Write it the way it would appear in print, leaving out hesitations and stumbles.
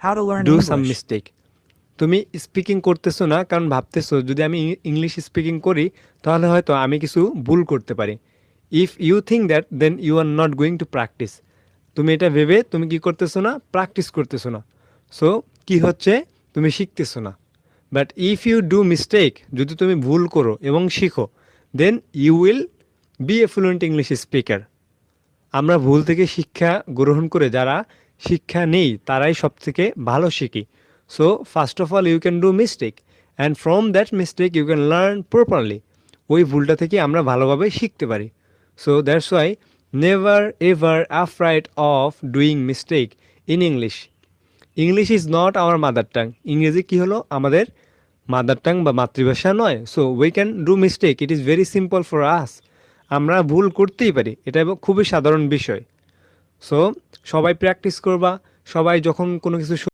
How to learn do some English. Mistake. তুমি speaking করতেছো না কারণ ভাবতেছো যদি আমি ইংলিশ স্পিকিং করি তাহলে হয়তো আমি কিছু ভুল করতে পারি। If you think that then you are not going to practise. তুমি এটা ভেবে তুমি কি করতেছো না, প্র্যাকটিস করতেছো না। সো কি হচ্ছে, তুমি শিখতেছো না। But if you do mistake, যদি তুমি ভুল করো এবং শিখো, then you will be a fluent English speaker. আমরা ভুল থেকে শিক্ষা গ্রহণ করে যারা শিক্ষা নেই তারাই সব থেকে ভালো শিখি। So first of all you can do mistake and from that mistake you can learn properly. ওই ভুলটা থেকে আমরা ভালোভাবে শিখতে পারি। So that's why never ever afraid of doing mistake in English. English is not our mother tongue. ইংরেজি কী হলো, আমাদের মাদার টাং বা মাতৃভাষা নয়। So we can do mistake, it is very simple for us. আমরা ভুল করতেই পারি, এটা খুবই সাধারণ বিষয়। সো সবাই প্র্যাকটিস করবা, সবাই যখন কোনো কিছু